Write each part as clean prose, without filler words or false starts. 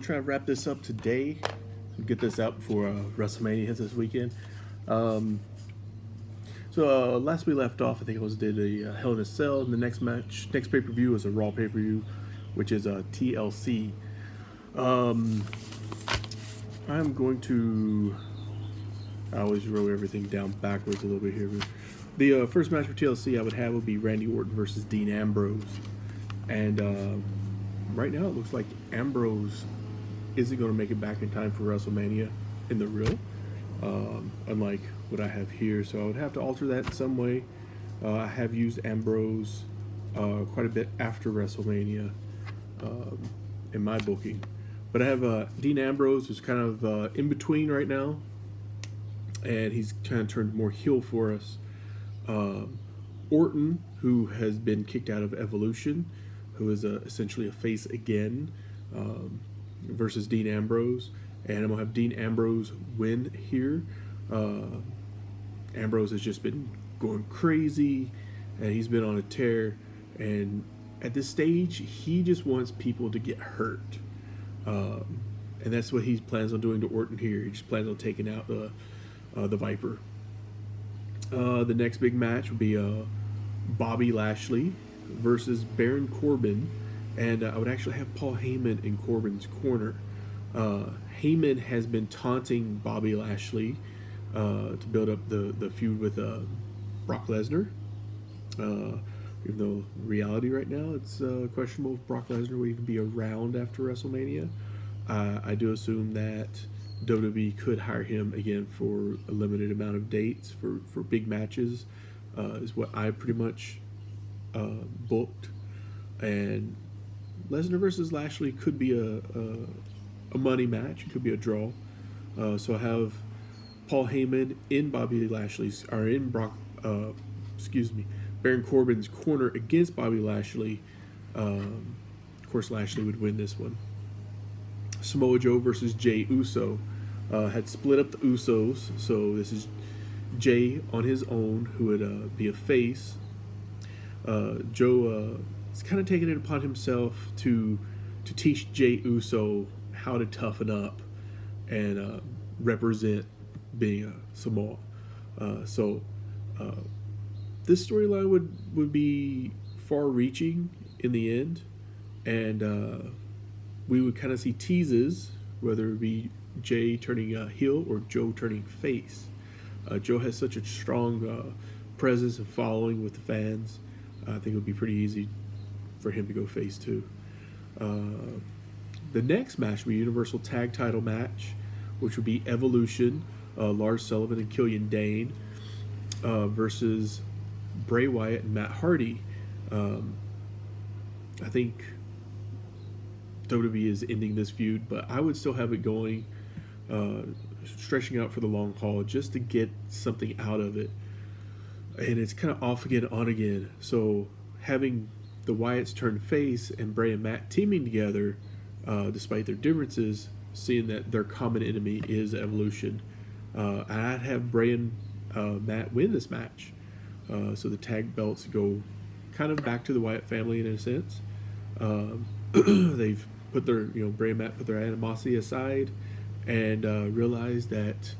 try to wrap this up today. Get this out before WrestleMania hits this weekend. Last we left off, I think it was did a Hell in a Cell. And the next pay per view is a Raw pay per view, which is a TLC. I'm going to. I always wrote everything down backwards a little bit here. But the first match for TLC I would have would be Randy Orton versus Dean Ambrose, and right now it looks like Ambrose isn't going to make it back in time for WrestleMania in the real, unlike what I have here. So I would have to alter that in some way. I have used Ambrose quite a bit after WrestleMania in my booking. But I have Dean Ambrose, who's kind of in between right now, and he's kind of turned more heel for us. Orton, who has been kicked out of Evolution, who is essentially a face again, versus Dean Ambrose. And I'm going to have Dean Ambrose win here. Ambrose has just been going crazy, and he's been on a tear. And at this stage, he just wants people to get hurt. And that's what he plans on doing to Orton here. He just plans on taking out the Viper. The next big match will be Bobby Lashley versus Baron Corbin, and I would actually have Paul Heyman in Corbin's corner. Heyman has been taunting Bobby Lashley to build up the feud with Brock Lesnar. Even though reality right now, it's questionable if Brock Lesnar will even be around after WrestleMania. I do assume that WWE could hire him again for a limited amount of dates for big matches, is what I pretty much booked. And Lesnar versus Lashley could be a money match. It could be a draw. So I have Paul Heyman in Baron Corbin's corner against Bobby Lashley. Of course, Lashley would win this one. Samoa Joe versus Jey Uso had split up the Usos, so this is Jey on his own, who would be a face. Joe is kind of taking it upon himself to teach Jey Uso how to toughen up and represent being a Samoa. This storyline would be far-reaching in the end, and we would kind of see teases, whether it be Jey turning heel or Joe turning face. Joe has such a strong presence and following with the fans. I think it would be pretty easy for him to go face too. The next match will be a Universal Tag Title match, which would be Evolution, Lars Sullivan and Killian Dane versus Bray Wyatt and Matt Hardy. I think WWE is ending this feud, but I would still have it going, stretching out for the long haul just to get something out of it. And it's kind of off again, on again. So having the Wyatts turn face and Bray and Matt teaming together, despite their differences, seeing that their common enemy is Evolution, I'd have Bray and Matt win this match. So the tag belts go kind of back to the Wyatt family in a sense. They've put their, Bray and Matt put their animosity aside and realize that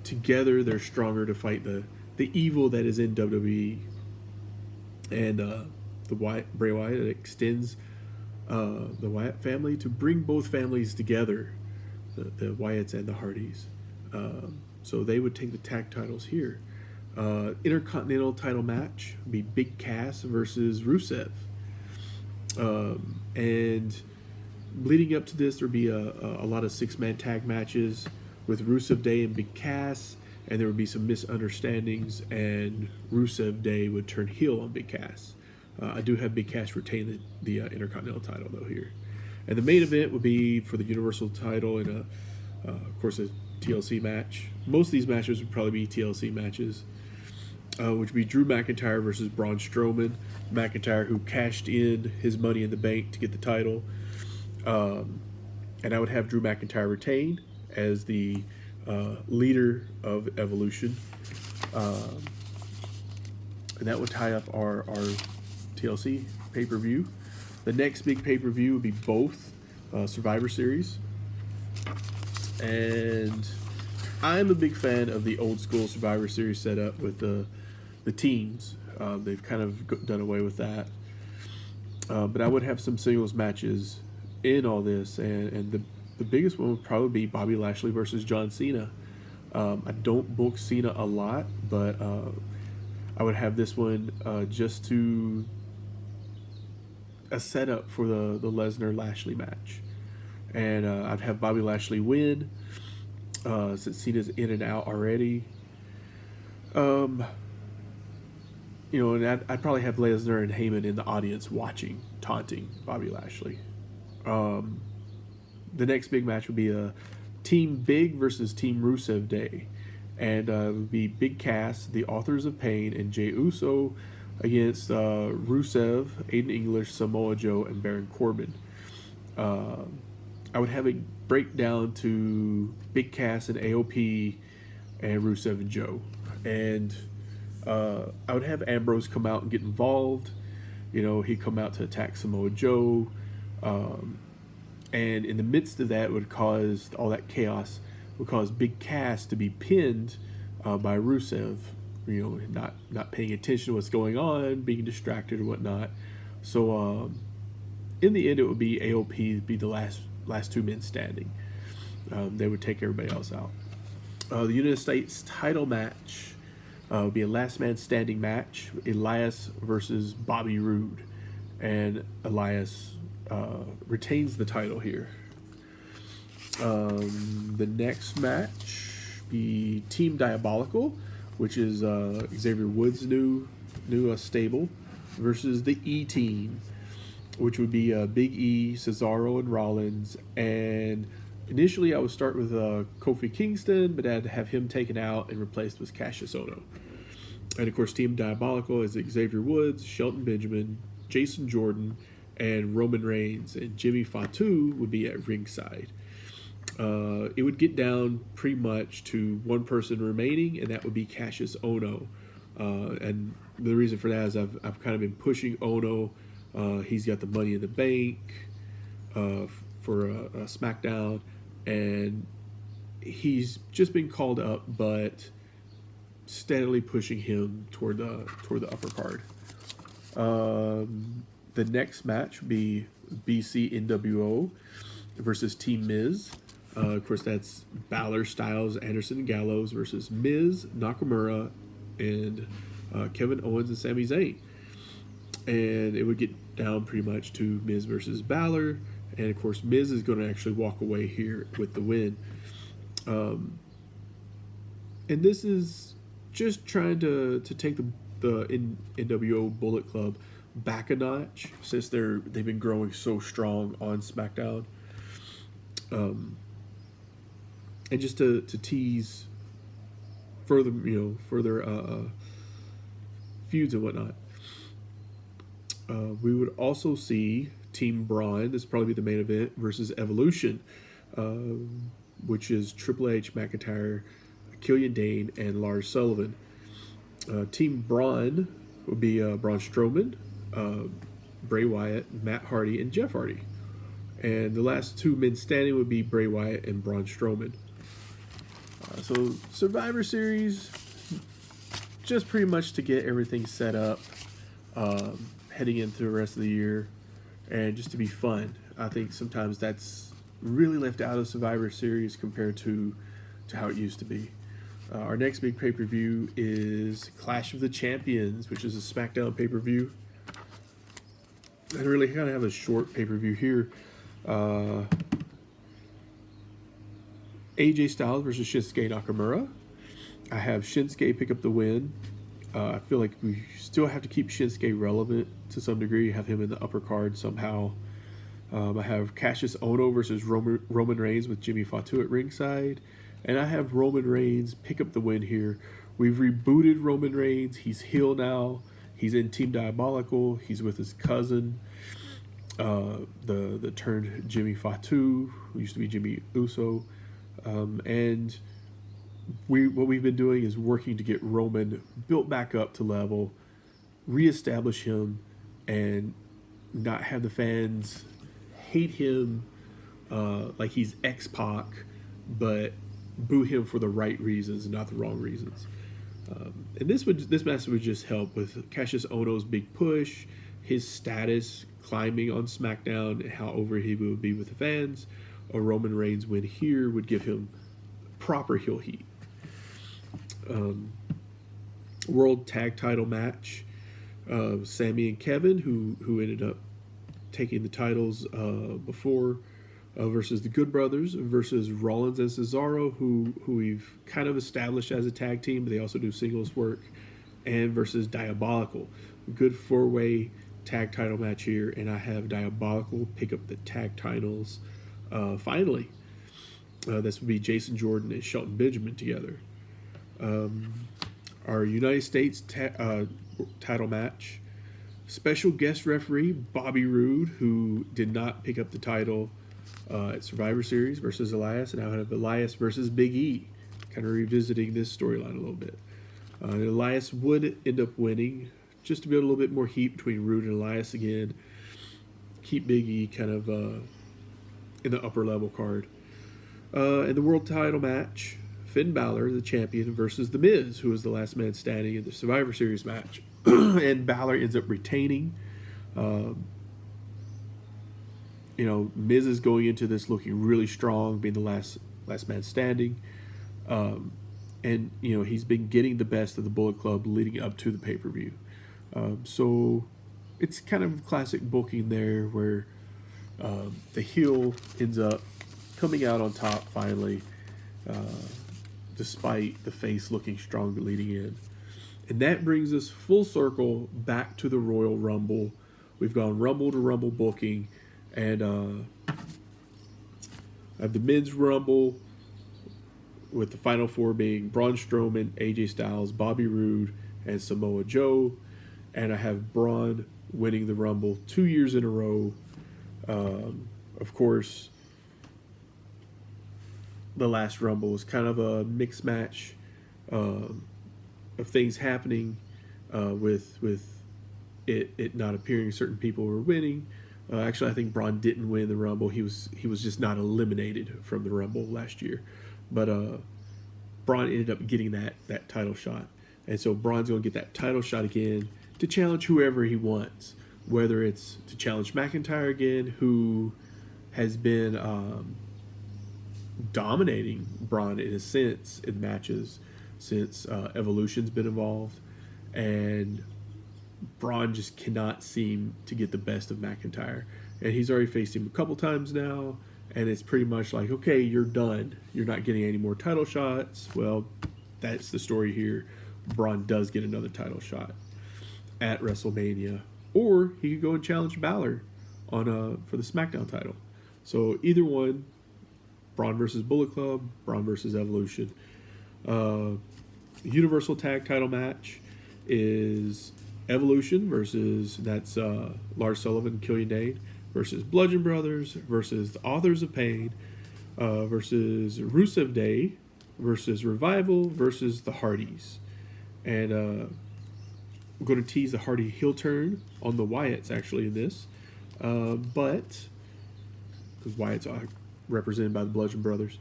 together they're stronger to fight the evil that is in WWE. And Bray Wyatt extends the Wyatt family to bring both families together, the Wyatts and the Hardys. So they would take the tag titles here. Intercontinental title match would be Big Cass versus Rusev. And leading up to this, there'd be a lot of six-man tag matches with Rusev Day and Big Cass, and there would be some misunderstandings, and Rusev Day would turn heel on Big Cass. I do have Big Cass retain the Intercontinental title, though, here. And the main event would be for the Universal title in, of course, a TLC match. Most of these matches would probably be TLC matches, which would be Drew McIntyre versus Braun Strowman. McIntyre, who cashed in his Money in the Bank to get the title. And I would have Drew McIntyre retain as the leader of Evolution. And that would tie up our TLC pay-per-view. The next big pay-per-view would be both Survivor Series. And I'm a big fan of the old school Survivor Series setup with the teams. They've kind of done away with that. But I would have some singles matches in all this, and the biggest one would probably be Bobby Lashley versus John Cena. I don't book Cena a lot, but I would have this one just to a setup for the Lesnar Lashley match, and I'd have Bobby Lashley win since Cena's in and out already. And I'd probably have Lesnar and Heyman in the audience watching, taunting Bobby Lashley. The next big match would be a Team Big versus Team Rusev Day. And it would be Big Cass, the Authors of Pain, and Jey Uso against Rusev, Aiden English, Samoa Joe, and Baron Corbin. I would have it break down to Big Cass and AOP and Rusev and Joe. And I would have Ambrose come out and get involved. He'd come out to attack Samoa Joe. And in the midst of that would cause all that chaos, would cause Big Cass to be pinned by Rusev, not paying attention to what's going on, being distracted or whatnot. So in the end, it would be AOP be the last two men standing. They would take everybody else out. The United States title match would be a last man standing match, Elias versus Bobby Roode, and Elias retains the title here. The next match be Team Diabolical, which is Xavier Woods' new stable, versus the E Team, which would be Big E, Cesaro, and Rollins. And initially, I would start with Kofi Kingston, but I'd have him taken out and replaced with Cassius Ohno. And of course, Team Diabolical is Xavier Woods, Shelton Benjamin, Jason Jordan, and Roman Reigns, and Jimmy Fatu would be at ringside. It would get down pretty much to one person remaining, and that would be Cassius Ohno. And the reason for that is I've kind of been pushing Ohno. He's got the Money in the Bank for SmackDown, and he's just been called up, but steadily pushing him toward the upper card. The next match would be BC NWO versus Team Miz. Of course, that's Balor, Styles, Anderson, and Gallows versus Miz, Nakamura, and Kevin Owens and Sami Zayn. And it would get down pretty much to Miz versus Balor. And of course, Miz is going to actually walk away here with the win. And this is just trying to take the NWO Bullet Club back a notch, since they've been growing so strong on SmackDown. And just to tease further feuds and whatnot. We would also see Team Braun, this would probably be the main event, versus Evolution, which is Triple H, McIntyre, Killian Dane, and Lars Sullivan. Team Braun would be Braun Strowman, Bray Wyatt, Matt Hardy, and Jeff Hardy. And the last two men standing would be Bray Wyatt and Braun Strowman. So Survivor Series, just pretty much to get everything set up heading into the rest of the year, and just to be fun. I think sometimes that's really left out of Survivor Series compared to how it used to be. Our next big pay-per-view is Clash of the Champions, which is a SmackDown pay-per-view. I really kind of have a short pay-per-view here. AJ Styles versus Shinsuke Nakamura. I have Shinsuke pick up the win. I feel like we still have to keep Shinsuke relevant to some degree, have him in the upper card somehow. I have Cassius Ohno versus Roman Reigns with Jimmy Fatu at ringside. And I have Roman Reigns pick up the win here. We've rebooted Roman Reigns. He's heel now. He's in Team Diabolical. He's with his cousin, the turned Jimmy Fatu, who used to be Jimmy Uso. And what we've been doing is working to get Roman built back up to level, reestablish him, and not have the fans hate him like he's X-Pac, but boo him for the right reasons, not the wrong reasons. And this match would just help with Cassius Ohno's big push, his status climbing on SmackDown, and how over he would be with the fans. A Roman Reigns win here would give him proper heel heat. World Tag Title match. Sammy and Kevin, who ended up taking the titles before, versus the Good Brothers, versus Rollins and Cesaro, who we've kind of established as a tag team, but they also do singles work, and versus Diabolical. Good four-way tag title match here, and I have Diabolical pick up the tag titles finally. This would be Jason Jordan and Shelton Benjamin together. Our United States title match. Special guest referee Bobby Roode, who did not pick up the title at Survivor Series, versus Elias, and now I have Elias versus Big E. Kind of revisiting this storyline a little bit. Elias would end up winning, just to build a little bit more heat between Roode and Elias again. Keep Big E kind of in the upper level card. In the world title match, Finn Balor, the champion, versus The Miz, who was the last man standing in the Survivor Series match. And Balor ends up retaining. Miz is going into this looking really strong, being the last man standing. And he's been getting the best of the Bullet Club leading up to the pay-per-view. So it's kind of classic booking there where the heel ends up coming out on top finally, despite the face looking strong leading in. And that brings us full circle back to the Royal Rumble. We've gone Rumble to Rumble booking, and I have the Men's Rumble with the Final Four being Braun Strowman, AJ Styles, Bobby Roode, and Samoa Joe. And I have Braun winning the Rumble 2 years in a row. Of course, the last Rumble was kind of a mixed match of things happening with it not appearing certain people were winning. Actually, I think Braun didn't win the Rumble. He was just not eliminated from the Rumble last year. But Braun ended up getting that title shot. And so Braun's going to get that title shot again to challenge whoever he wants, whether it's to challenge McIntyre again, who has been dominating Braun in a sense in matches since Evolution's been involved. And Braun just cannot seem to get the best of McIntyre. And he's already faced him a couple times now, and it's pretty much like, okay, you're done. You're not getting any more title shots. Well, that's the story here. Braun does get another title shot at WrestleMania, or he could go and challenge Balor for the SmackDown title. So either one, Braun versus Bullet Club, Braun versus Evolution. Universal Tag Title match is Evolution versus Lars Sullivan and Killian Dane versus Bludgeon Brothers versus the Authors of Pain versus Rusev Day versus Revival versus the Hardys. And I'm going to tease the Hardy heel turn on the Wyatts actually in this. But because Wyatt's are represented by the Bludgeon Brothers,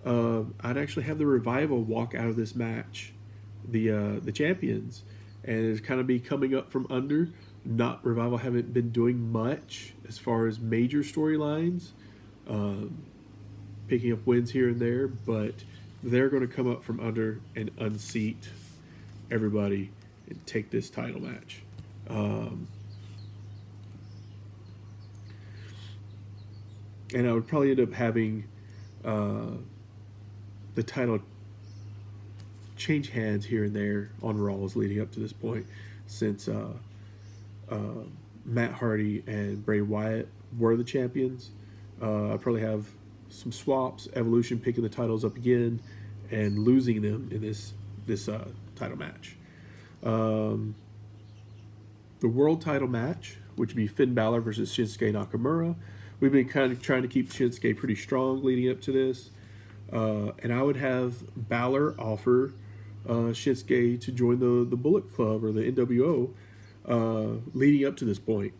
I'd actually have the Revival walk out of this match, the champions, and it's kind of be coming up from under. Not Revival haven't been doing much as far as major storylines, picking up wins here and there, but they're going to come up from under and unseat everybody and take this title match. And I would probably end up having the title change hands here and there on Raws leading up to this point, since Matt Hardy and Bray Wyatt were the champions. I'll probably have some swaps, Evolution picking the titles up again and losing them in this title match. The world title match, which would be Finn Balor versus Shinsuke Nakamura. We've been kind of trying to keep Shinsuke pretty strong leading up to this. And I would have Balor offer Shinsuke to join the Bullet Club or the NWO leading up to this point.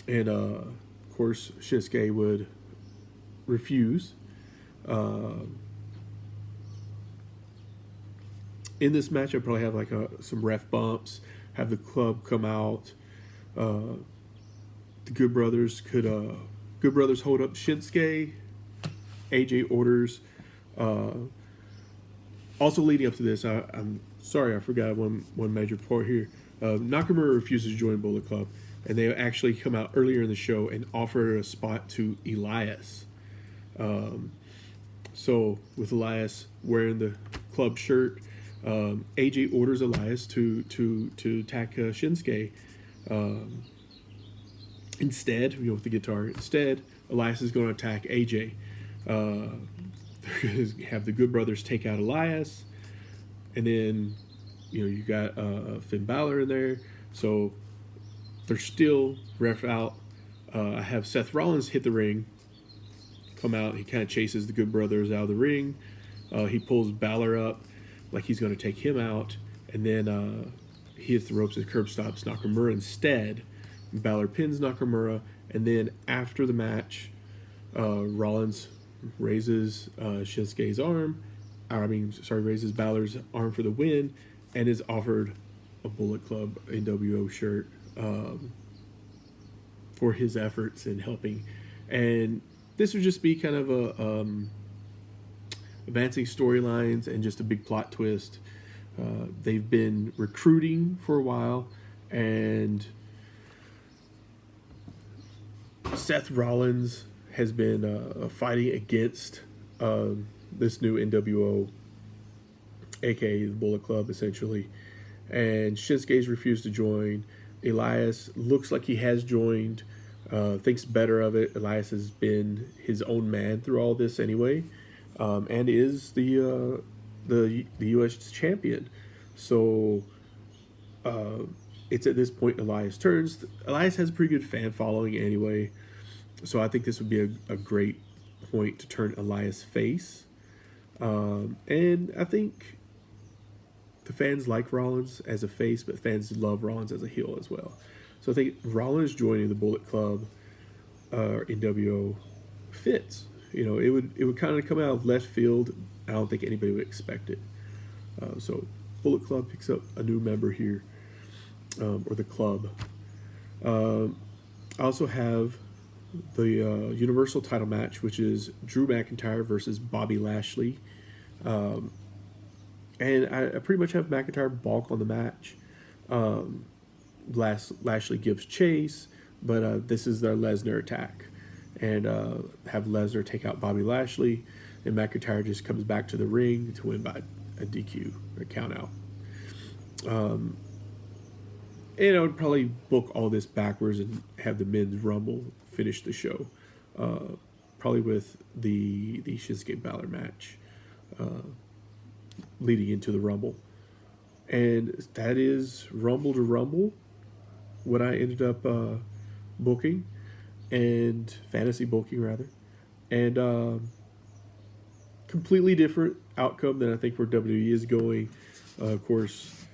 And, of course, Shinsuke would refuse. In this match, I'd probably have like some ref bumps, have the club come out. The Good Brothers hold up Shinsuke. AJ orders. Uh, Also leading up to this, I'm sorry I forgot one major part here. Nakamura refuses to join Bullet Club, and they actually come out earlier in the show and offer a spot to Elias. So with Elias wearing the club shirt, AJ orders Elias to attack Shinsuke. Instead, with the guitar. Instead, Elias is going to attack AJ. They're going to have the Good Brothers take out Elias, and then you got Finn Balor in there. So they're still ref out. I have Seth Rollins hit the ring, come out. He kind of chases the Good Brothers out of the ring. He pulls Balor up like he's going to take him out, and then he hits the ropes and curb stops Nakamura instead. Balor pins Nakamura, and then after the match, Rollins raises Shinsuke's arm. Raises Balor's arm for the win, and is offered a Bullet Club NWO shirt for his efforts in helping. And this would just be kind of a advancing storylines and just a big plot twist. They've been recruiting for a while, and Seth Rollins has been fighting against this new NWO, aka the Bullet Club, essentially. And Shinsuke's refused to join. Elias looks like he has joined, thinks better of it. Elias has been his own man through all this anyway, and is the U.S. champion. So it's at this point Elias turns. Elias has a pretty good fan following anyway, so I think this would be a great point to turn Elias face. And I think the fans like Rollins as a face, but fans love Rollins as a heel as well. So I think Rollins joining the Bullet Club or NWO fits. It would kind of come out of left field. I don't think anybody would expect it. So Bullet Club picks up a new member here, or the club. I also have the Universal title match, which is Drew McIntyre versus Bobby Lashley. And I pretty much have McIntyre balk on the match. Lashley gives chase, but this is their Lesnar attack. And have Lesnar take out Bobby Lashley, and McIntyre just comes back to the ring to win by a DQ, a count out. And I would probably book all this backwards and have the men's rumble finish the show. Probably with the Shinsuke Balor match leading into the rumble. And that is Rumble to Rumble, what I ended up booking, and fantasy booking rather. And completely different outcome than I think where WWE is going. Of course,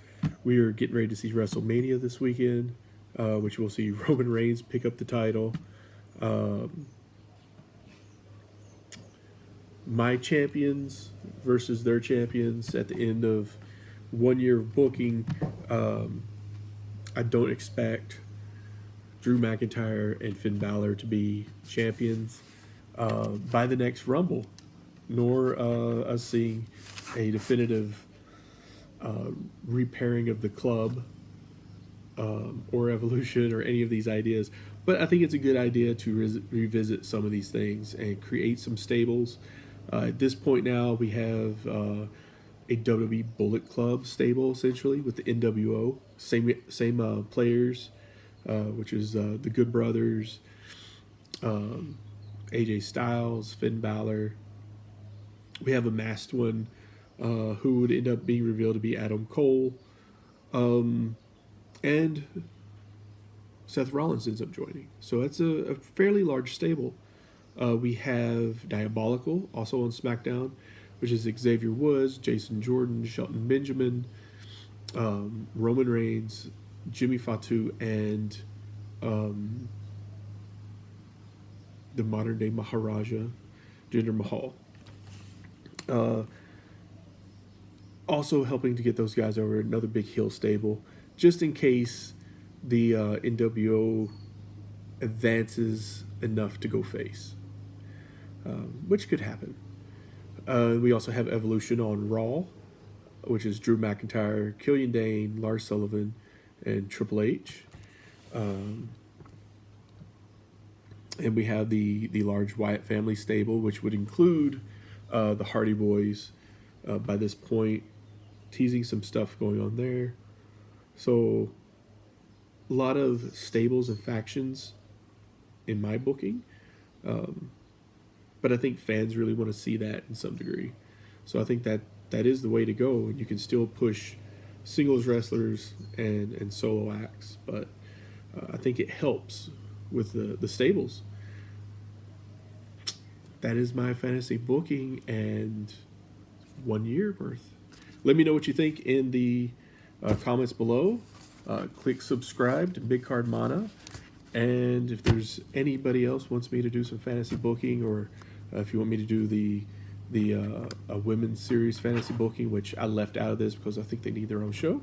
we are getting ready to see WrestleMania this weekend, which we'll see Roman Reigns pick up the title. My champions versus their champions at the end of 1 year of booking. I don't expect Drew McIntyre and Finn Balor to be champions by the next Rumble, nor us seeing a definitive repairing of the club or evolution or any of these ideas. But I think it's a good idea to revisit some of these things and create some stables. At this point now, we have a WWE Bullet Club stable, essentially, with the NWO. Same players, which is the Good Brothers, AJ Styles, Finn Balor. We have a masked one who would end up being revealed to be Adam Cole. And Seth Rollins ends up joining. So that's a fairly large stable. We have Diabolical, also on SmackDown, which is Xavier Woods, Jason Jordan, Shelton Benjamin, Roman Reigns, Jimmy Fatu, and the modern-day Maharaja, Jinder Mahal. also helping to get those guys over another big heel stable, just in case the NWO advances enough to go face, which could happen. We also have Evolution on Raw, which is Drew McIntyre, Killian Dane, Lars Sullivan, and Triple H. And we have the large Wyatt family stable, which would include the Hardy Boys by this point, teasing some stuff going on there. So a lot of stables and factions in my booking. But I think fans really want to see that in some degree. So I think that is the way to go. And you can still push singles wrestlers and solo acts. But I think it helps with the stables. That is my fantasy booking and 1 year worth. Let me know what you think in the comments below. Click subscribe to Big Card Mana. And if there's anybody else wants me to do some fantasy booking, or if you want me to do the women's series fantasy booking, which I left out of this because I think they need their own show,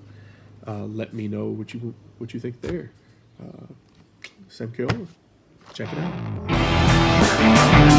let me know what you think there. Sam Keola, check it out.